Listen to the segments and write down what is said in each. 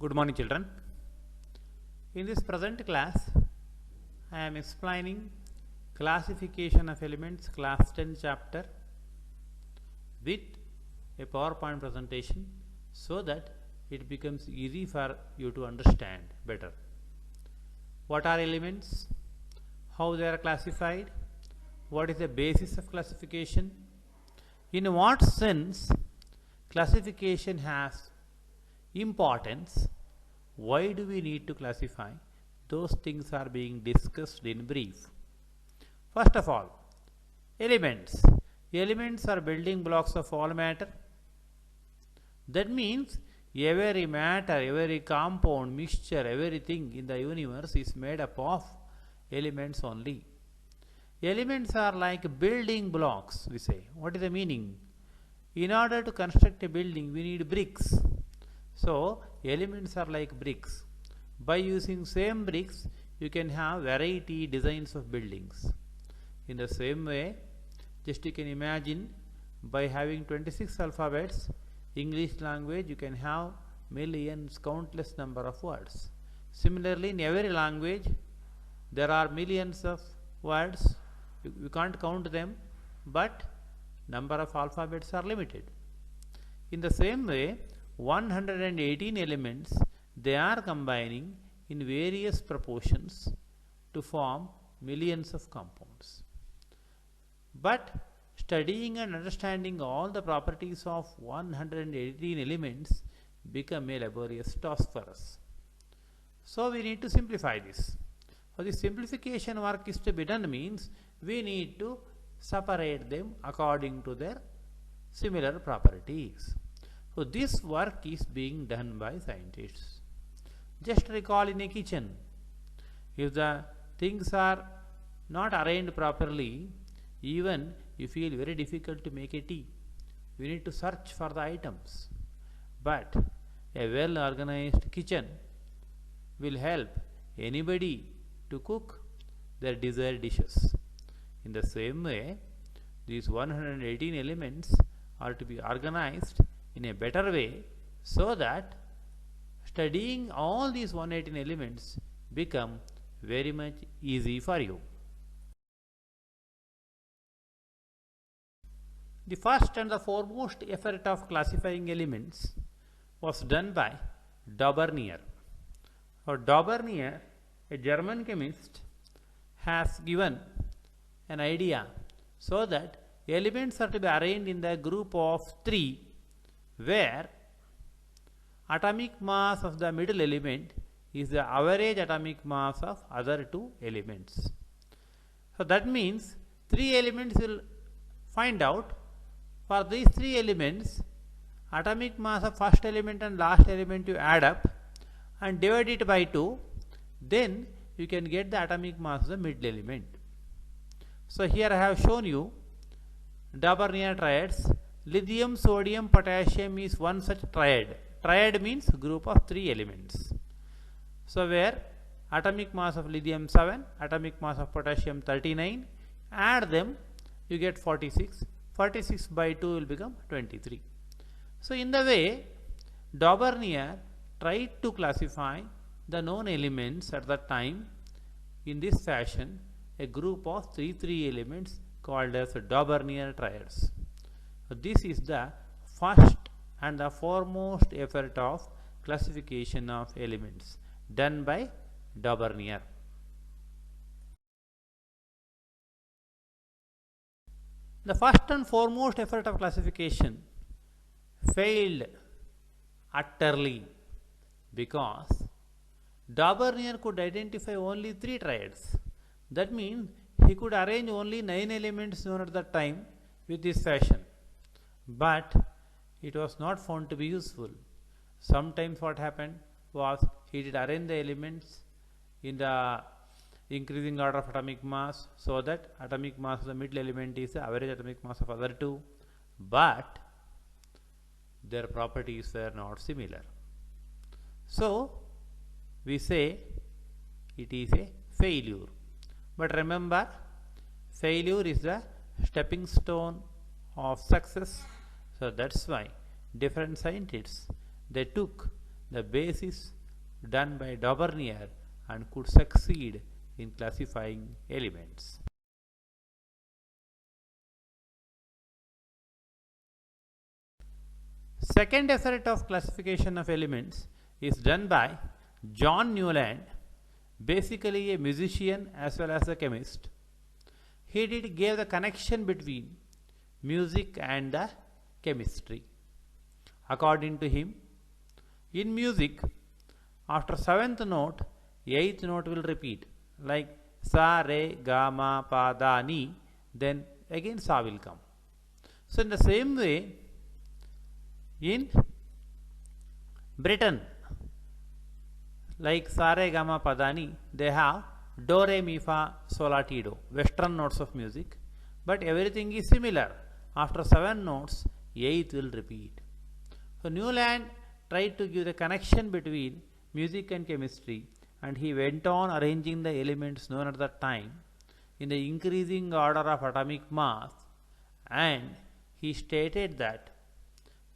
Good morning, children. In this present class, I am explaining classification of elements, class 10 chapter, with a PowerPoint presentation so that it becomes easy for you to understand better. What are elements? How they are classified? What is the basis of classification? In what sense classification has importance? Why do we need to classify? Those things are being discussed in brief. First of all, elements. Elements are building blocks of all matter. That means every matter, every compound, mixture, everything in the universe is made up of elements only. Elements are like building blocks, we say. What is the meaning? In order to construct a building, we need bricks. So, elements are like bricks. By using same bricks, you can have variety designs of buildings. In the same way, just you can imagine, by having 26 alphabets, English language, you can have millions, countless number of words. Similarly, in every language, there are millions of words. You can't count them, but number of alphabets are limited. In the same way, 118 elements, they are combining in various proportions to form millions of compounds. But studying and understanding all the properties of 118 elements become a laborious task for us. So we need to simplify this. For the simplification work is to be done means we need to separate them according to their similar properties. So this work is being done by scientists. Just recall in a kitchen, if the things are not arranged properly, even you feel very difficult to make a tea. We need to search for the items. But a well organized kitchen will help anybody to cook their desired dishes. In the same way, these 118 elements are to be organized in a better way so that studying all these 118 elements become very much easy for you. The first and the foremost effort of classifying elements was done by Daubernier. Daubernier, a German chemist, has given an idea so that elements are to be arranged in the group of 3, where atomic mass of the middle element is the average atomic mass of other 2 elements. So that means 3 elements will find out. For these 3 elements, atomic mass of first element and last element you add up and divide it by 2, then you can get the atomic mass of the middle element. So here I have shown you Daubernier triads. Lithium, sodium, potassium is one such triad. Triad means group of 3 elements. So where atomic mass of lithium 7, atomic mass of potassium 39, add them, you get 46. 46 by 2 will become 23. So in the way, Daubernier tried to classify the known elements at that time in this fashion, a group of 3 elements called as Daubernier triads. So this is the first and the foremost effort of classification of elements done by Daubernier. The first and foremost effort of classification failed utterly because Daubernier could identify only 3 triads. That means he could arrange only 9 elements known at that time with this fashion. But it was not found to be useful. Sometimes what happened was he did arrange the elements in the increasing order of atomic mass so that atomic mass of the middle element is the average atomic mass of other 2, but their properties were not similar. So we say it is a failure. But remember, failure is the stepping stone of success. So that's why different scientists, they took the basis done by Daubernier and could succeed in classifying elements. Second effort of classification of elements is done by John Newland, basically a musician as well as a chemist. He gave the connection between music and the chemistry. According to him, in music, after seventh note, eighth note will repeat, like sa, re, ga, ma, pa, da, ni, then again sa will come. So in the same way, in Britain, like sa, re, ga, ma, pa, da, ni, they have do, re, mi, fa, sol, la, ti, do, western notes of music, but everything is similar. After 7 notes, 8th will repeat. So Newland tried to give the connection between music and chemistry, and he went on arranging the elements known at that time in the increasing order of atomic mass, and he stated that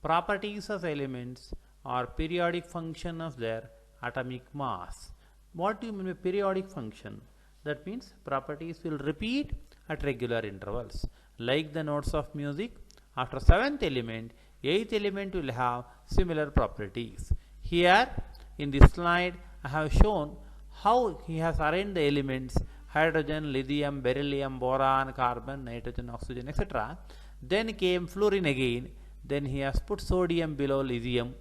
properties of elements are periodic function of their atomic mass. What do you mean by periodic function? That means properties will repeat at regular intervals. Like the notes of music, after 7th element, 8th element will have similar properties. Here in this slide, I have shown how he has arranged the elements: hydrogen, lithium, beryllium, boron, carbon, nitrogen, oxygen, etc. Then came fluorine again. Then he has put sodium below lithium,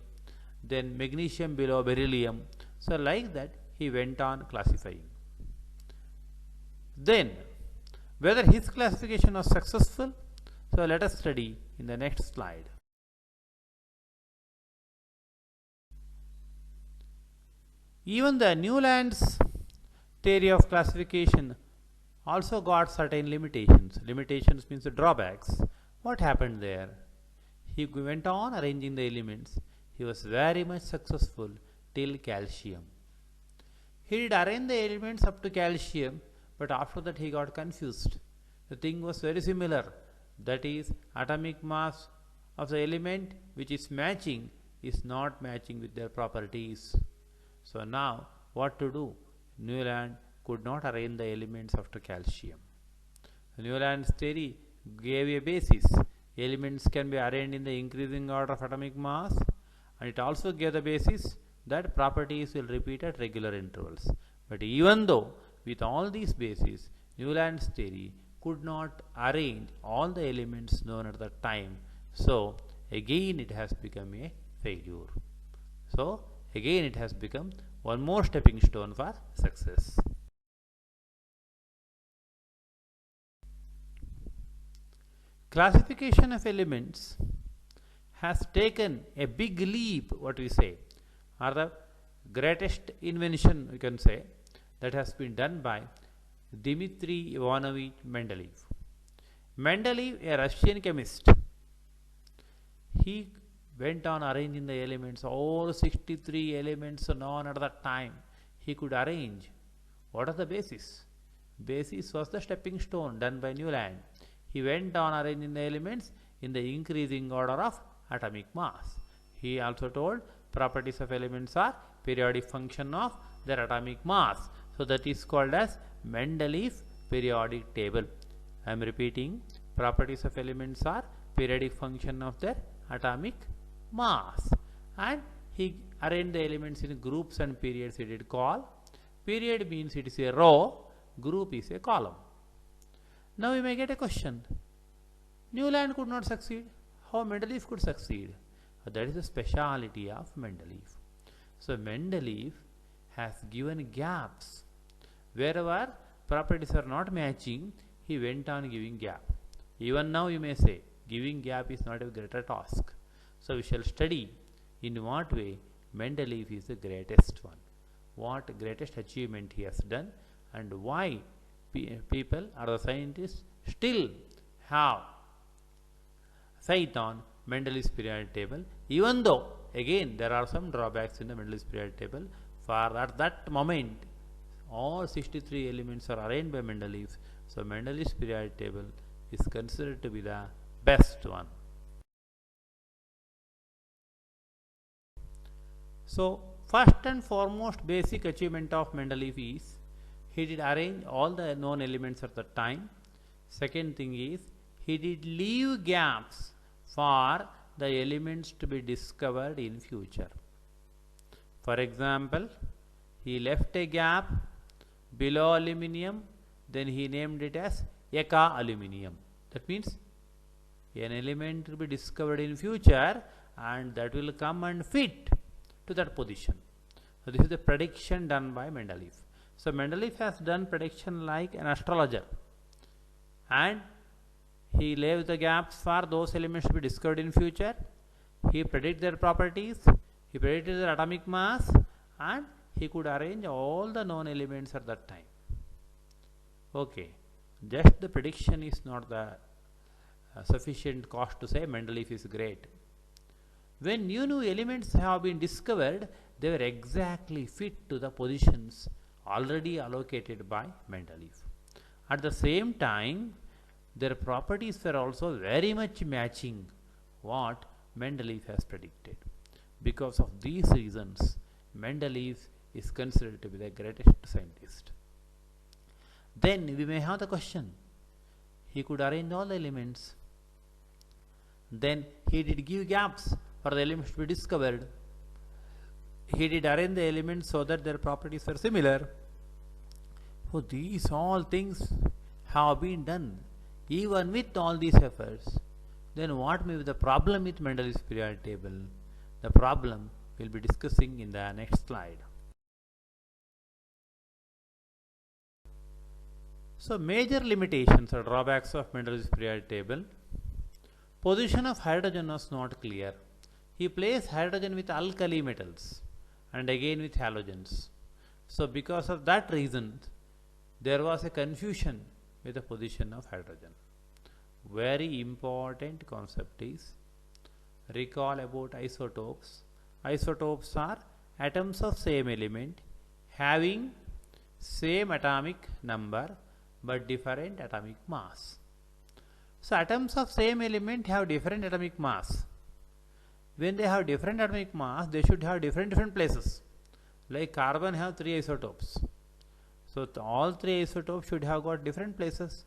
then magnesium below beryllium. So like that he went on classifying. Then whether his classification was successful, so let us study in the next slide. Even the Newland's theory of classification also got certain limitations. Limitations means the drawbacks. What happened there? He went on arranging the elements. He was very much successful till calcium. He did arrange the elements up to calcium, but after that he got confused. The thing was very similar. That is, atomic mass of the element which is matching is not matching with their properties. So now what to do? Newland could not arrange the elements after calcium. Newland's theory gave a basis. Elements can be arranged in the increasing order of atomic mass, and it also gave the basis that properties will repeat at regular intervals. But even though with all these bases, Newland's theory could not arrange all the elements known at that time, so again it has become a failure. So again it has become one more stepping stone for success. Classification of elements has taken a big leap, what we say, or the greatest invention we can say, that has been done by Dmitry Ivanovich Mendeleev. Mendeleev, a Russian chemist, he went on arranging the elements, all 63 elements known at that time. He could arrange. What are the basis? Basis was the stepping stone done by Newland. He went on arranging the elements in the increasing order of atomic mass. He also told properties of elements are periodic function of their atomic mass. So that is called as Mendeleev periodic table. I am repeating, properties of elements are periodic function of their atomic mass. And he arranged the elements in groups and periods. He did call. Period means it is a row, group is a column. Now we may get a question. Newland could not succeed. How Mendeleev could succeed? That is the speciality of Mendeleev. So Mendeleev has given gaps. Wherever properties are not matching, he went on giving gap. Even now you may say, giving gap is not a greater task. So we shall study in what way Mendeleev is the greatest one. What greatest achievement he has done, and why people or the scientists still have faith on Mendeleev's periodic table, even though again there are some drawbacks in the Mendeleev's periodic table. For at that moment all 63 elements are arranged by Mendeleev, so Mendeleev's periodic table is considered to be the best one. So first and foremost basic achievement of Mendeleev is he did arrange all the known elements at the time. Second thing is he did leave gaps for the elements to be discovered in future. For example, he left a gap below aluminium, then he named it as Eka aluminium. That means an element will be discovered in future and that will come and fit to that position. So this is the prediction done by Mendeleev. So Mendeleev has done prediction like an astrologer, and he leaves the gaps for those elements to be discovered in future. He predicted their properties, he predicted their atomic mass, and he could arrange all the known elements at that time. Okay, just the prediction is not the sufficient cause to say Mendeleev is great. When new elements have been discovered, they were exactly fit to the positions already allocated by Mendeleev. At the same time, their properties were also very much matching what Mendeleev has predicted. Because of these reasons, Mendeleev is considered to be the greatest scientist. Then we may have the question, he could arrange all the elements. Then he did give gaps for the elements to be discovered. He did arrange the elements so that their properties were similar. So these all things have been done. Even with all these efforts, then what may be the problem with Mendeleev's periodic table? The problem we'll be discussing in the next slide. So major limitations or drawbacks of Mendeleev's periodic table. Position of hydrogen was not clear. He placed hydrogen with alkali metals and again with halogens. So because of that reason, there was a confusion with the position of hydrogen. Very important concept is recall about isotopes. Isotopes are atoms of same element having same atomic number but different atomic mass. So atoms of same element have different atomic mass. When they have different atomic mass, they should have different places. Like carbon have 3 isotopes. So all 3 isotopes should have got different places.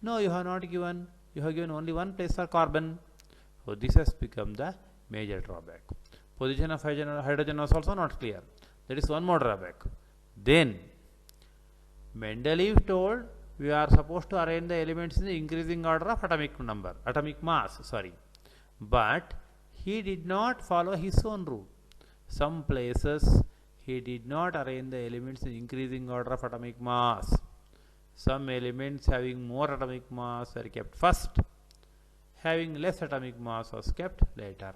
No, you have not given. You have given only one place for carbon. So this has become the major drawback. Position of hydrogen was also not clear. That is one more drawback. Then Mendeleev told we are supposed to arrange the elements in the increasing order of atomic mass, but he did not follow his own rule. Some places he did not arrange the elements in increasing order of atomic mass. Some elements having more atomic mass were kept first, having less atomic mass was kept later.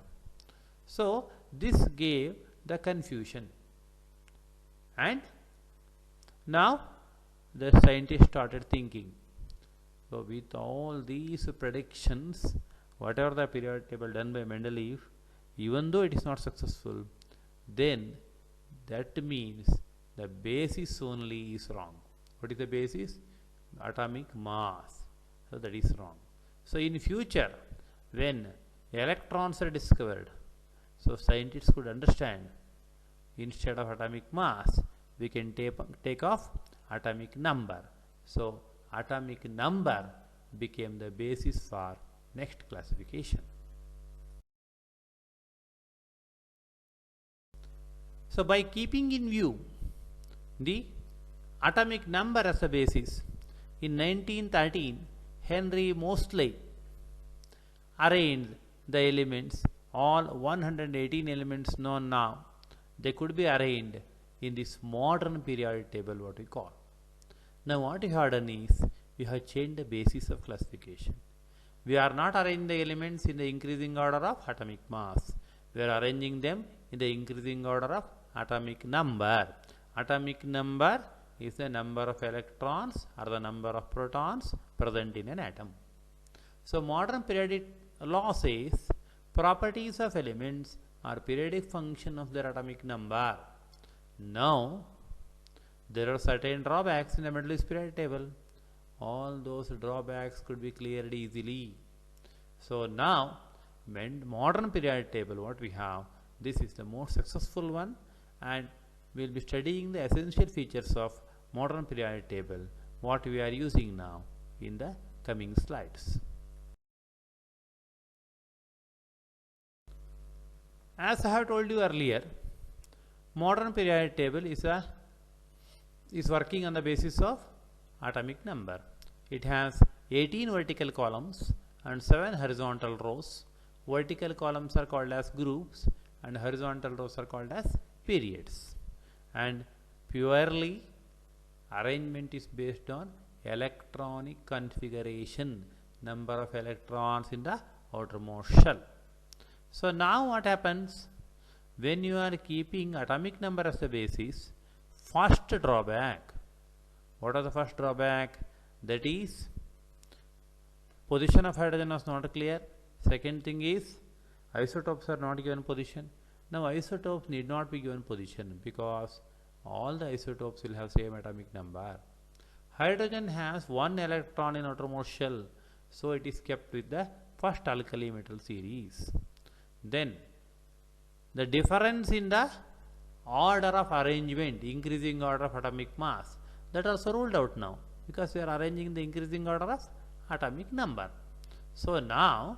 So this gave the confusion, and now the scientists started thinking. So with all these predictions, whatever the periodic table done by Mendeleev, even though it is not successful, then that means the basis only is wrong. What is the basis? Atomic mass. So that is wrong. So in future, when electrons are discovered, so scientists could understand, instead of atomic mass, we can take off atomic number. So atomic number became the basis for next classification. So by keeping in view the atomic number as a basis, in 1913 Henry Moseley arranged the elements, all 118 elements known now, they could be arranged in this modern periodic table, what we call. Now what we have done is, we have changed the basis of classification. We are not arranging the elements in the increasing order of atomic mass. We are arranging them in the increasing order of atomic number. Atomic number is the number of electrons or the number of protons present in an atom. So modern periodic law says properties of elements are periodic function of their atomic number. Now there are certain drawbacks in the Mendeleev's periodic table. All those drawbacks could be cleared easily. So now modern periodic table, what we have, this is the most successful one, and we will be studying the essential features of modern periodic table, what we are using now, in the coming slides. As I have told you earlier, modern periodic table is working on the basis of atomic number. It has 18 vertical columns and 7 horizontal rows. Vertical columns are called as groups and horizontal rows are called as periods. And purely arrangement is based on electronic configuration, number of electrons in the outermost shell. So now what happens when you are keeping atomic number as the basis? First drawback. What is the first drawback? That is, position of hydrogen was not clear. Second thing is, isotopes are not given position. Now isotopes need not be given position because all the isotopes will have same atomic number. Hydrogen has 1 electron in outermost shell, so it is kept with the first alkali metal series. Then the difference in the order of arrangement, increasing order of atomic mass, that also ruled out now because we are arranging the increasing order of atomic number. So now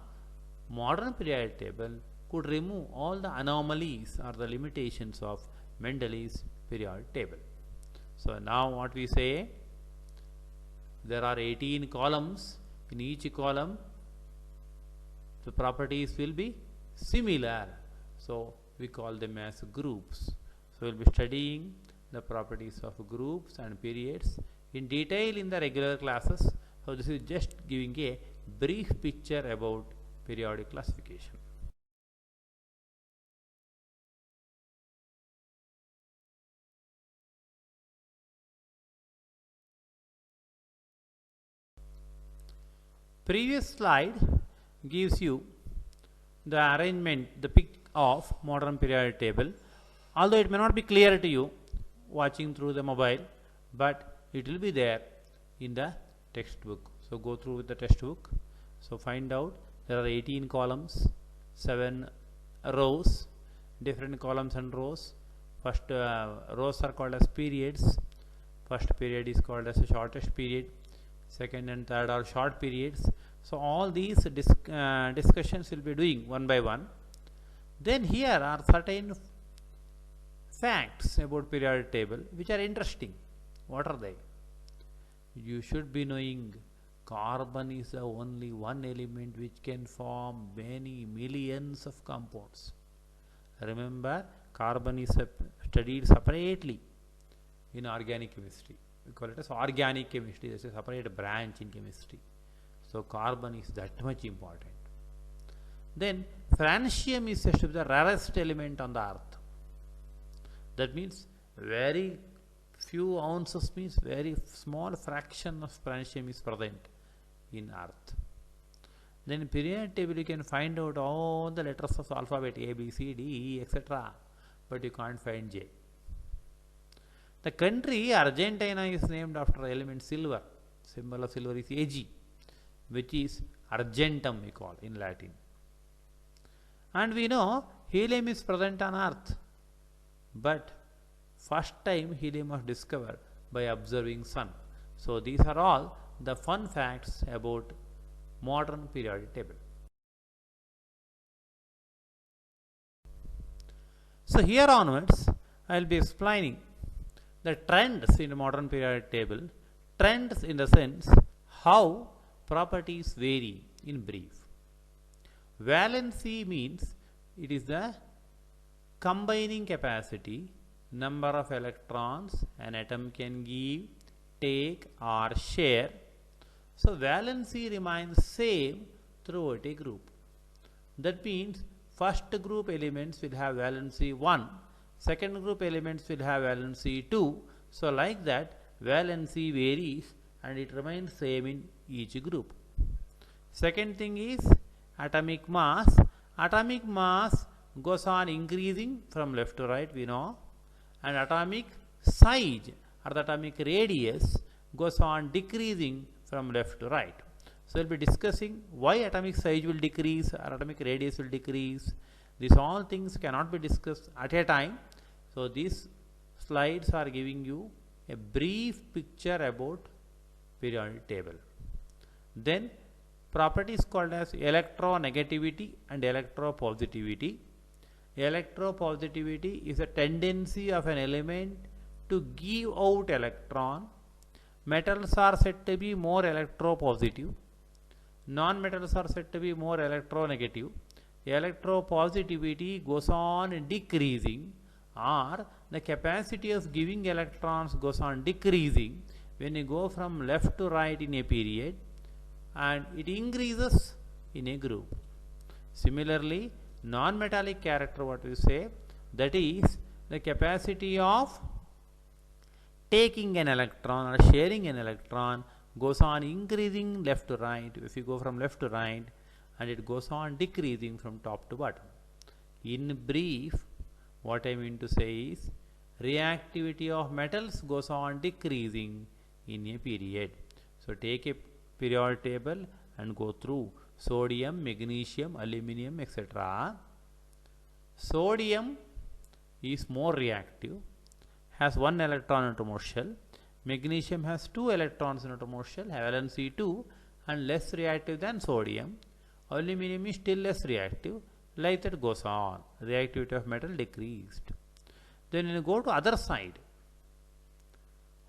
modern periodic table could remove all the anomalies or the limitations of Mendele's periodic table. So now what we say, there are 18 columns. In each column the properties will be similar, so we call them as groups. So we will be studying the properties of groups and periods in detail in the regular classes. So this is just giving a brief picture about periodic classification. Previous slide gives you the arrangement, the pic of modern periodic table. Although it may not be clear to you watching through the mobile, but it will be there in the textbook. So go through with the textbook. So find out there are 18 columns, 7 rows, different columns and rows. First rows are called as periods. First period is called as the shortest period. Second and third are short periods. So all these discussions will be doing one by one. Then here are certain facts about periodic table which are interesting. What are they? You should be knowing carbon is the only one element which can form many millions of compounds. Remember, carbon is studied separately in organic chemistry. We call it as organic chemistry. There is a separate branch in chemistry. So carbon is that much important. Then francium is said to be the rarest element on the earth. That means very few ounces means very small fraction of francium is present in earth. Then in periodic table you can find out all the letters of alphabet A, B, C, D, E, etc. But you can't find J. The country Argentina is named after element silver. Symbol of silver is Ag, which is argentum we call in Latin. And we know helium is present on earth, but first time helium was discovered by observing sun. So these are all the fun facts about modern periodic table. So here onwards I will be explaining the trends in modern periodic table. Trends in the sense how properties vary in brief. Valency means it is the combining capacity, number of electrons an atom can give, take or share. So valency remains same throughout a group. That means first group elements will have valency 1, second group elements will have valency 2. So like that valency varies and it remains same in each group. Second thing is atomic mass. Atomic mass goes on increasing from left to right, we know, and atomic size or the atomic radius goes on decreasing from left to right. So we will be discussing why atomic size will decrease or atomic radius will decrease. These all things cannot be discussed at a time. So these slides are giving you a brief picture about periodic table. Then properties called as electronegativity and electropositivity. Electropositivity is a tendency of an element to give out electron. Metals are said to be more electropositive. Non-metals are said to be more electronegative. Electropositivity goes on decreasing, or the capacity of giving electrons goes on decreasing when you go from left to right in a period, and it increases in a group. Similarly, non-metallic character, what we say, that is the capacity of taking an electron or sharing an electron goes on increasing left to right if you go from left to right, and it goes on decreasing from top to bottom. In brief, what I mean to say is reactivity of metals goes on decreasing in a period. So take a periodic table and go through sodium, magnesium, aluminum, etc. Sodium is more reactive, has 1 electron in outermost shell. Magnesium has 2 electrons in outermost shell, valency 2, and less reactive than sodium. Aluminum is still less reactive. Like that goes on. Reactivity of metal decreased. Then you go to other side.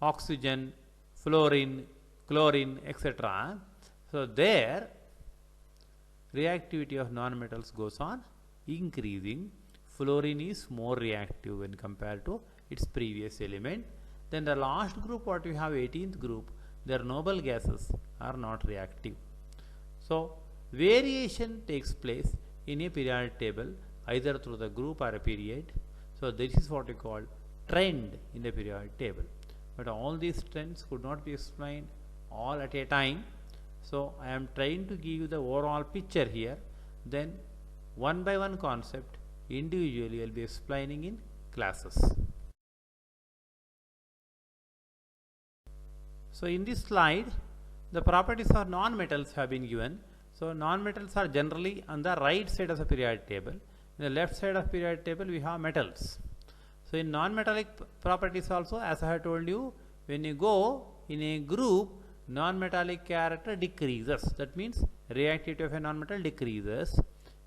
Oxygen, fluorine, chlorine, etc. So there reactivity of non-metals goes on increasing. Fluorine is more reactive when compared to its previous element. Then the last group, what we have, 18th group, their noble gases are not reactive. So variation takes place in a periodic table either through the group or a period. So this is what we call trend in the periodic table. But all these trends could not be explained all at a time. So I am trying to give you the overall picture here. Then one by one concept individually I will be explaining in classes. So in this slide, the properties of non-metals have been given. So non-metals are generally on the right side of the periodic table. In the left side of periodic table, we have metals. So in non-metallic properties also, as I have told you, when you go in a group, non-metallic character decreases. That means reactivity of a non-metal decreases.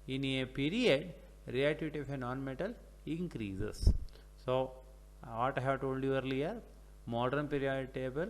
In a period, reactivity of a non-metal increases. So what I have told you earlier, modern periodic table,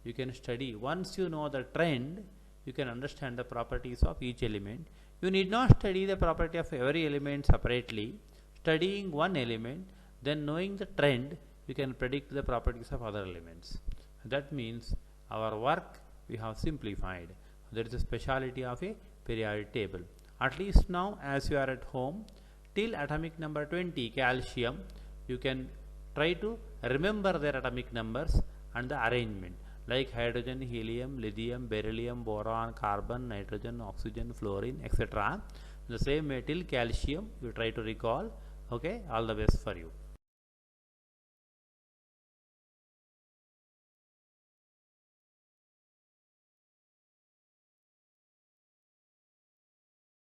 you can study. Once you know the trend, you can understand the properties of each element. You need not study the property of every element separately. Studying one element, then knowing the trend, you can predict the properties of other elements. That means our work we have simplified. That is the speciality of a periodic table. At least now, as you are at home, till atomic number 20, calcium, you can try to remember their atomic numbers and the arrangement, like hydrogen, helium, lithium, beryllium, boron, carbon, nitrogen, oxygen, fluorine, etc. The same way till calcium, you try to recall. Okay, all the best for you.